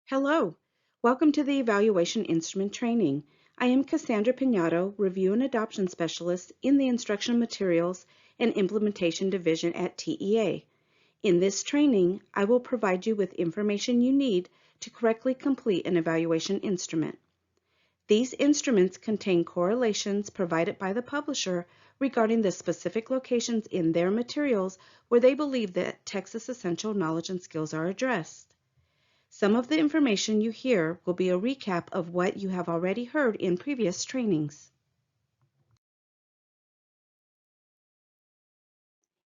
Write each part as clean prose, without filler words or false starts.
Hello, welcome to the Evaluation Instrument Training. I am Cassandra Piñato, Review and Adoption Specialist in the Instructional Materials and Implementation Division at TEA. In this training, I will provide you with information you need to correctly complete an evaluation instrument. These instruments contain correlations provided by the publisher regarding the specific locations in their materials where they believe that Texas Essential Knowledge and Skills are addressed. Some of the information you hear will be a recap of what you have already heard in previous trainings.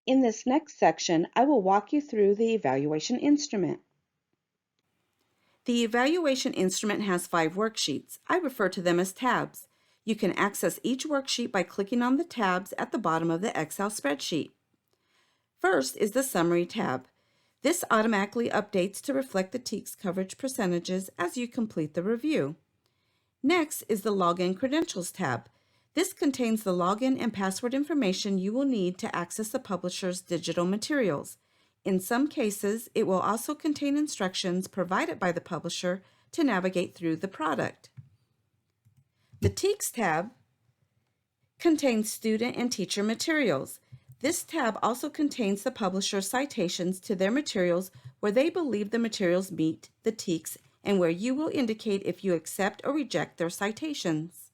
In this next section, I will walk you through the evaluation instrument. The evaluation instrument has 5 worksheets. I refer to them as tabs. You can access each worksheet by clicking on the tabs at the bottom of the Excel spreadsheet. First is the Summary tab. This automatically updates to reflect the Teaks coverage percentages as you complete the review. Next is the Login Credentials tab. This contains the login and password information you will need to access the publisher's digital materials. In some cases, it will also contain instructions provided by the publisher to navigate through the product. The Teaks tab contains student and teacher materials. This tab also contains the publisher's citations to their materials where they believe the materials meet the Teaks and where you will indicate if you accept or reject their citations.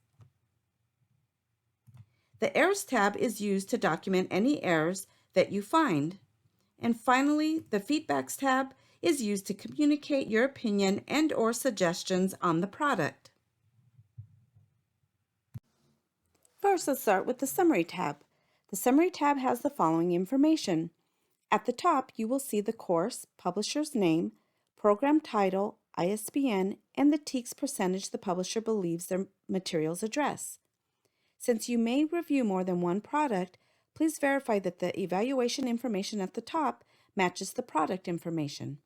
The Errors tab is used to document any errors that you find. And finally, the Feedbacks tab is used to communicate your opinion and/or suggestions on the product. First, let's start with the Summary tab. The Summary tab has the following information. At the top, you will see the course, publisher's name, program title, ISBN, and the Teaks percentage the publisher believes their materials address. Since you may review more than one product, please verify that the evaluation information at the top matches the product information.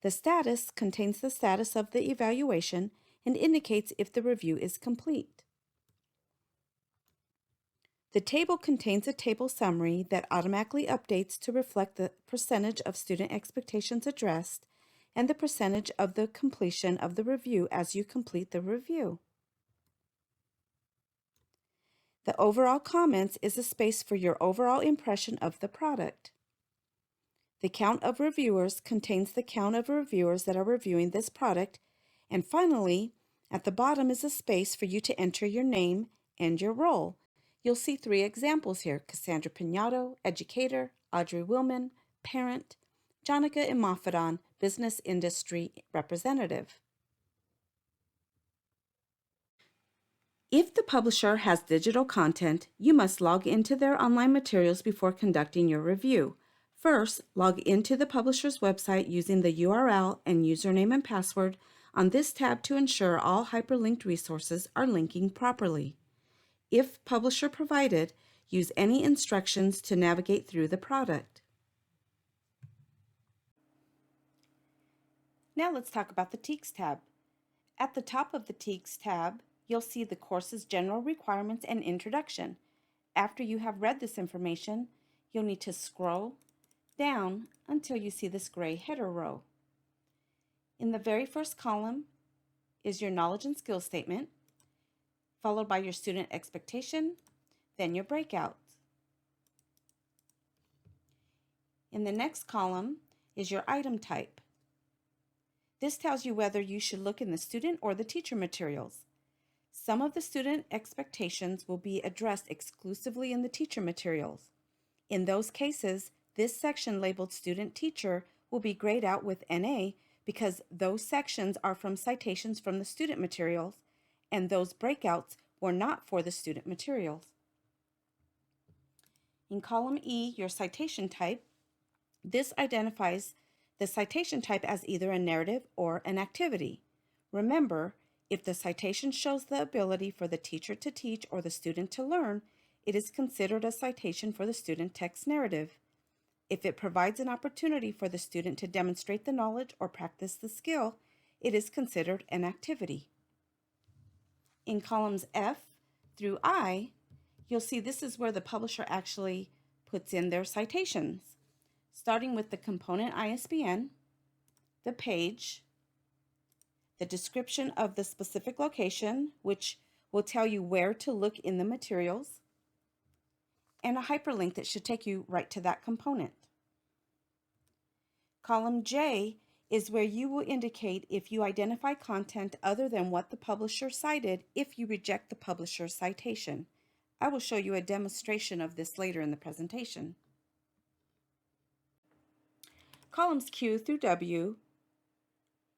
The status contains the status of the evaluation and indicates if the review is complete. The table contains a table summary that automatically updates to reflect the percentage of student expectations addressed and the percentage of the completion of the review as you complete the review. The overall comments is a space for your overall impression of the product. The count of reviewers contains the count of reviewers that are reviewing this product. And finally, at the bottom is a space for you to enter your name and your role. You'll see 3 examples here: Cassandra Piñato, educator; Audrey Willman, parent; Jonica Imafidon, business industry representative. If the publisher has digital content, you must log into their online materials before conducting your review. First, log into the publisher's website using the URL and username and password on this tab to ensure all hyperlinked resources are linking properly. If publisher provided, use any instructions to navigate through the product. Now let's talk about the Teaks tab. At the top of the Teaks tab, you'll see the course's general requirements and introduction. After you have read this information, you'll need to scroll down until you see this gray header row. In the very first column is your knowledge and skills statement, followed by your student expectation, then your breakouts. In the next column is your item type. This tells you whether you should look in the student or the teacher materials. Some of the student expectations will be addressed exclusively in the teacher materials. In those cases, this section labeled Student Teacher will be grayed out with NA because those sections are from citations from the student materials, and those breakouts were not for the student materials. In column E, your citation type, this identifies the citation type as either a narrative or an activity. Remember, if the citation shows the ability for the teacher to teach or the student to learn, it is considered a citation for the student text narrative. If it provides an opportunity for the student to demonstrate the knowledge or practice the skill, it is considered an activity. In columns F through I, you'll see this is where the publisher actually puts in their citations, starting with the component ISBN, the page, the description of the specific location, which will tell you where to look in the materials, and a hyperlink that should take you right to that component. Column J is where you will indicate if you identify content other than what the publisher cited if you reject the publisher's citation. I will show you a demonstration of this later in the presentation. Columns Q through W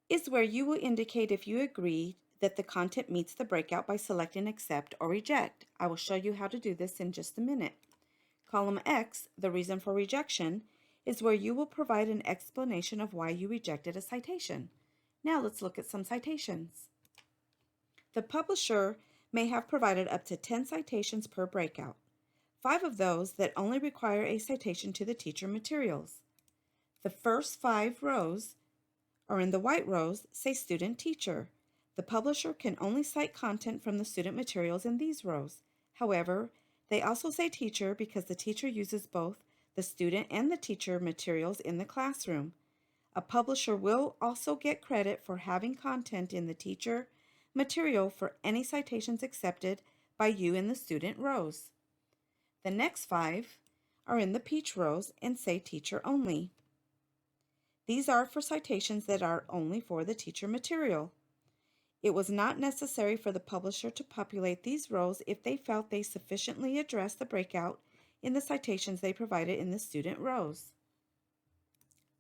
is where you will indicate if you agree that the content meets the breakout by selecting accept or reject. I will show you how to do this in just a minute. Column X, the reason for rejection, is where you will provide an explanation of why you rejected a citation. Now let's look at some citations. The publisher may have provided up to 10 citations per breakout, 5 of those that only require a citation to the teacher materials. The first 5 rows, or in the white rows, say student teacher. The publisher can only cite content from the student materials in these rows. However, they also say teacher because the teacher uses both the student and the teacher materials in the classroom. A publisher will also get credit for having content in the teacher material for any citations accepted by you in the student rows. The next 5 are in the peach rows and say teacher only. These are for citations that are only for the teacher material. It was not necessary for the publisher to populate these rows if they felt they sufficiently addressed the breakout in the citations they provided in the student rows.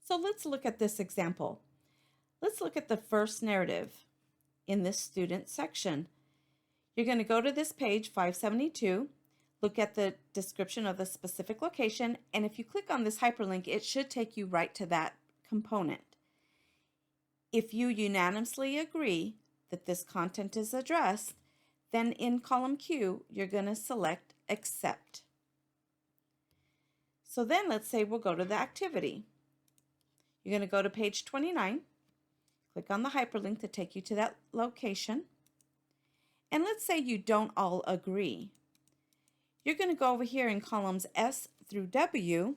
So let's look at this example. Let's look at the first narrative in this student section. You're going to go to this page 572, look at the description of the specific location, and if you click on this hyperlink, it should take you right to that component. If you unanimously agree that this content is addressed, then in column Q, you're going to select accept. So then let's say we'll go to the activity. You're going to go to page 29, click on the hyperlink to take you to that location, and let's say you don't all agree. You're going to go over here in columns S through W,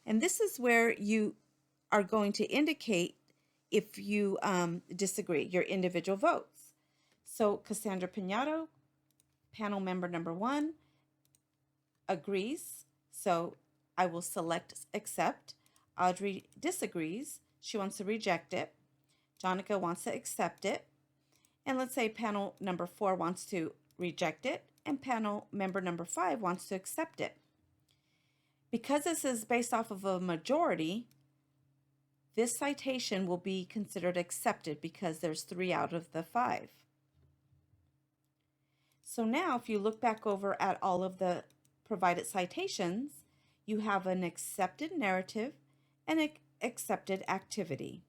and this is where you are going to indicate if you disagree, your individual votes. So Cassandra Piñato, panel member number 1, agrees, so I will select accept. Audrey disagrees, she wants to reject it. Jonica wants to accept it. And let's say panel number 4 wants to reject it, and panel member number 5 wants to accept it. Because this is based off of a majority, this citation will be considered accepted because there's 3 out of the 5. So now if you look back over at all of the provided citations, you have an accepted narrative and an accepted activity.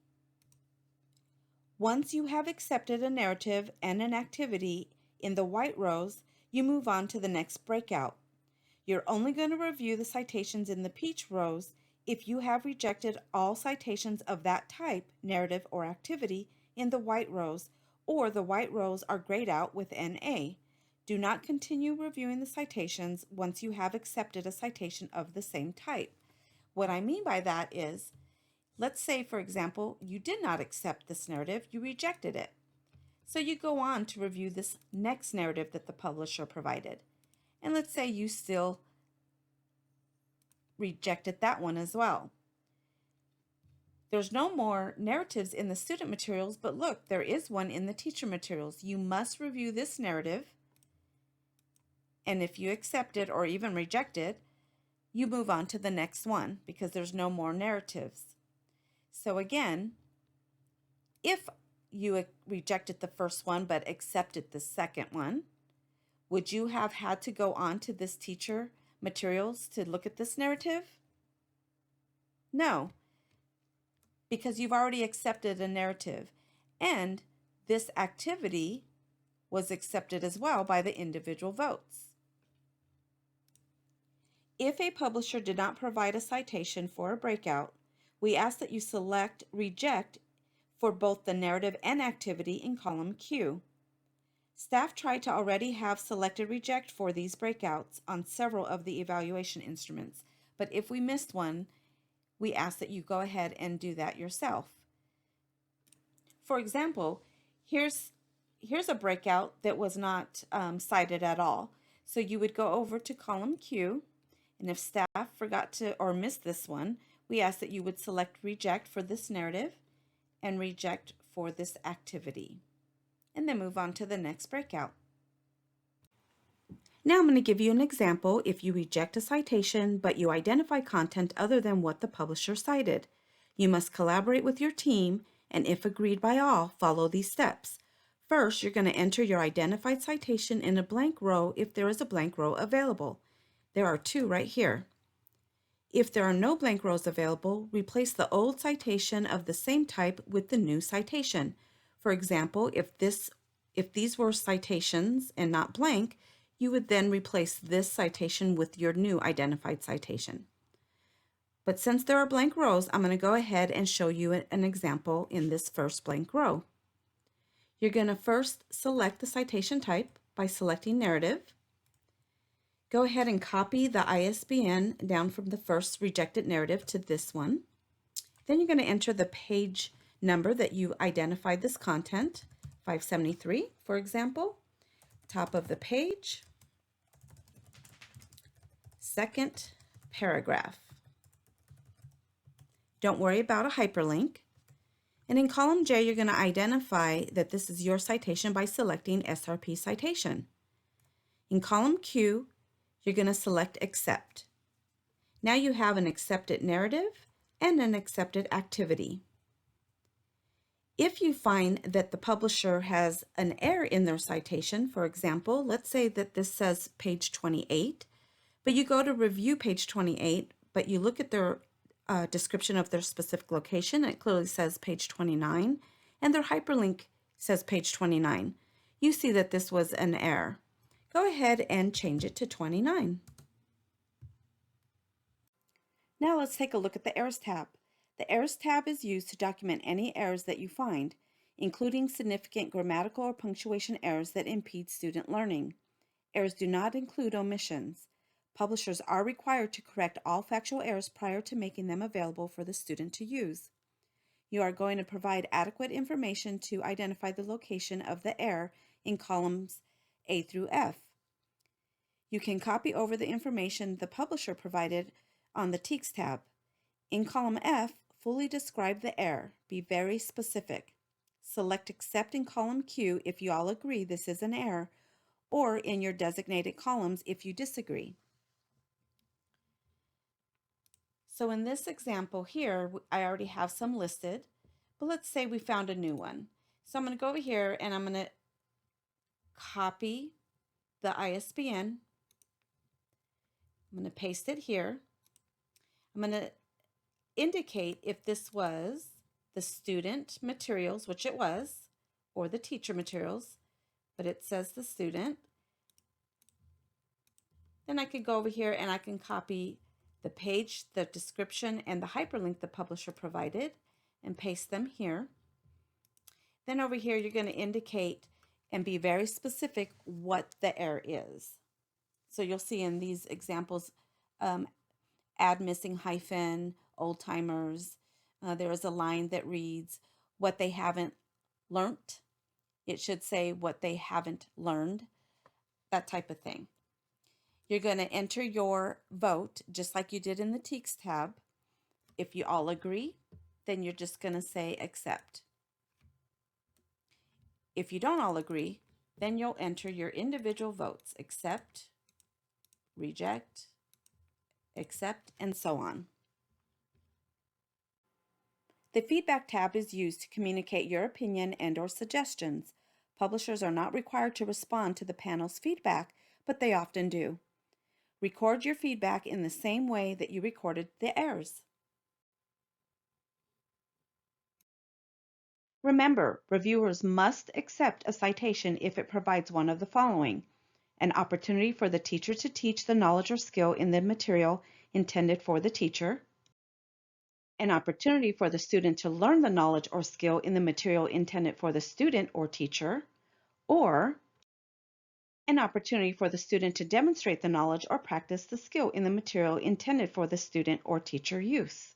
Once you have accepted a narrative and an activity in the white rows, you move on to the next breakout. You're only going to review the citations in the peach rows if you have rejected all citations of that type, narrative or activity, in the white rows, or the white rows are grayed out with NA. Do not continue reviewing the citations once you have accepted a citation of the same type. What I mean by that is, let's say, for example, you did not accept this narrative, you rejected it. So you go on to review this next narrative that the publisher provided. And let's say you still rejected that one as well. There's no more narratives in the student materials, but look, there is one in the teacher materials. You must review this narrative, and if you accept it or even reject it, you move on to the next one because there's no more narratives. So again, if you rejected the first one but accepted the second one, would you have had to go on to this teacher materials to look at this narrative? No, because you've already accepted a narrative, and this activity was accepted as well by the individual votes. If a publisher did not provide a citation for a breakout, we ask that you select reject for both the narrative and activity in column Q. Staff tried to already have selected reject for these breakouts on several of the evaluation instruments, but if we missed one, we ask that you go ahead and do that yourself. For example, Here's a breakout that was not cited at all. So you would go over to column Q, and if staff forgot to or missed this one, we ask that you would select reject for this narrative and reject for this activity, and then move on to the next breakout. Now I'm going to give you an example if you reject a citation but you identify content other than what the publisher cited. You must collaborate with your team, and if agreed by all, follow these steps. First, you're going to enter your identified citation in a blank row if there is a blank row available. There are two right here. If there are no blank rows available, replace the old citation of the same type with the new citation. For example, if these were citations and not blank, you would then replace this citation with your new identified citation. But since there are blank rows, I'm going to go ahead and show you an example in this first blank row. You're going to first select the citation type by selecting narrative. Go ahead and copy the ISBN down from the first rejected narrative to this one. Then you're going to enter the page number that you identified this content, 573, for example. Top of the page, second paragraph. Don't worry about a hyperlink. And in column J, you're going to identify that this is your citation by selecting SRP citation. In column Q, you're going to select accept. Now you have an accepted narrative and an accepted activity. If you find that the publisher has an error in their citation, for example, let's say that this says page 28, but you go to review page 28, but you look at their description of their specific location, it clearly says page 29, and their hyperlink says page 29. You see that this was an error. Go ahead and change it to 29. Now let's take a look at the Errors tab. The Errors tab is used to document any errors that you find, including significant grammatical or punctuation errors that impede student learning. Errors do not include omissions. Publishers are required to correct all factual errors prior to making them available for the student to use. You are going to provide adequate information to identify the location of the error in columns A through F. You can copy over the information the publisher provided on the Teaks tab. In column F, fully describe the error. Be very specific. Select accept in column Q if you all agree this is an error, or in your designated columns if you disagree. So in this example here, I already have some listed, but let's say we found a new one. So I'm going to go over here and I'm going to copy the ISBN. I'm going to paste it here. I'm going to indicate if this was the student materials, which it was, or the teacher materials, but it says the student. Then I could go over here and I can copy the page, the description, and the hyperlink the publisher provided and paste them here. Then over here, you're going to indicate and be very specific what the error is. So you'll see in these examples, add missing hyphen, old timers. There is a line that reads, what they haven't learnt. It should say what they haven't learned, that type of thing. You're going to enter your vote just like you did in the Teaks tab. If you all agree, then you're just going to say accept. If you don't all agree, then you'll enter your individual votes, accept, reject, accept, and so on. The Feedback tab is used to communicate your opinion and/or suggestions. Publishers are not required to respond to the panel's feedback, but they often do. Record your feedback in the same way that you recorded the errors. Remember, reviewers must accept a citation if it provides one of the following: an opportunity for the teacher to teach the knowledge or skill in the material intended for the teacher, an opportunity for the student to learn the knowledge or skill in the material intended for the student or teacher, or an opportunity for the student to demonstrate the knowledge or practice the skill in the material intended for the student or teacher use.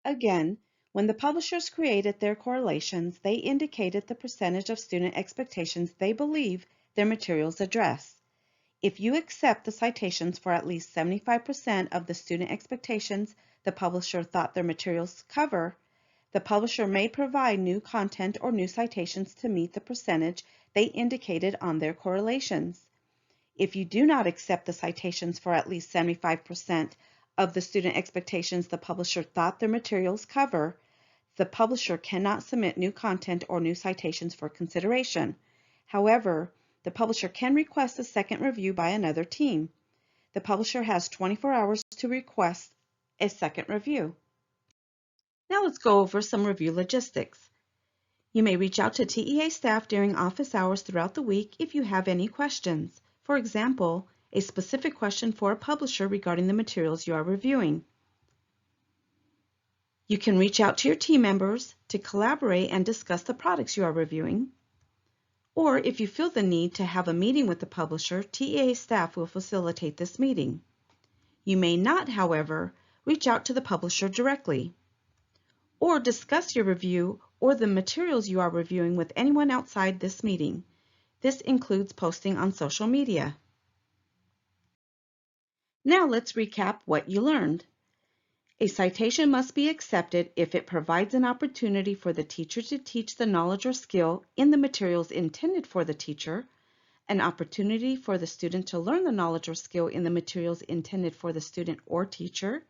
Again, When the publishers created their correlations, they indicated the percentage of student expectations they believe their materials address. If you accept the citations for at least 75% of the student expectations the publisher thought their materials cover, the publisher may provide new content or new citations to meet the percentage they indicated on their correlations. If you do not accept the citations for at least 75% of the student expectations the publisher thought their materials cover, the publisher cannot submit new content or new citations for consideration. However, the publisher can request a second review by another team. The publisher has 24 hours to request a second review. Now let's go over some review logistics. You may reach out to TEA staff during office hours throughout the week if you have any questions. For example, a specific question for a publisher regarding the materials you are reviewing. You can reach out to your team members to collaborate and discuss the products you are reviewing. Or if you feel the need to have a meeting with the publisher, TEA staff will facilitate this meeting. You may not, however, reach out to the publisher directly or discuss your review or the materials you are reviewing with anyone outside this meeting. This includes posting on social media. Now let's recap what you learned. A citation must be accepted if it provides an opportunity for the teacher to teach the knowledge or skill in the materials intended for the teacher, an opportunity for the student to learn the knowledge or skill in the materials intended for the student or teacher,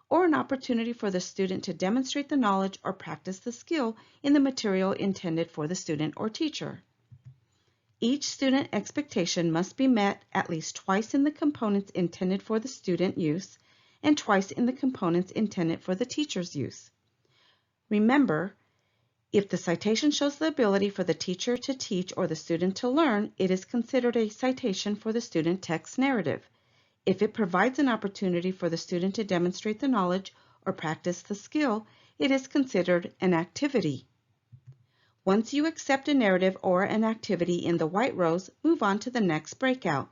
or an opportunity for the student to demonstrate the knowledge or practice the skill in the material intended for the student or teacher. Each student expectation must be met at least twice in the components intended for the student use and twice in the components intended for the teacher's use. Remember, if the citation shows the ability for the teacher to teach or the student to learn, it is considered a citation for the student text narrative. If it provides an opportunity for the student to demonstrate the knowledge or practice the skill, it is considered an activity. Once you accept a narrative or an activity in the white rows, move on to the next breakout.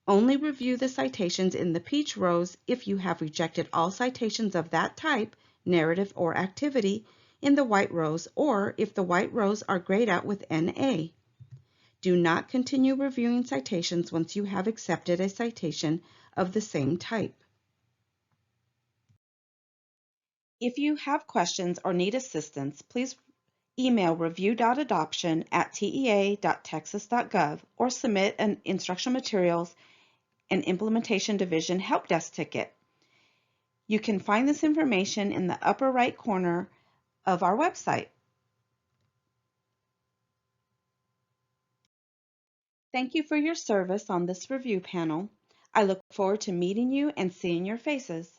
Only review the citations in the peach rows if you have rejected all citations of that type, narrative or activity, in the white rows, or if the white rows are grayed out with NA. Do not continue reviewing citations once you have accepted a citation of the same type. If you have questions or need assistance, please email review.adoption@tea.texas.gov or submit an instructional materials and implementation division help desk ticket. You can find this information in the upper right corner of our website. Thank you for your service on this review panel. I look forward to meeting you and seeing your faces.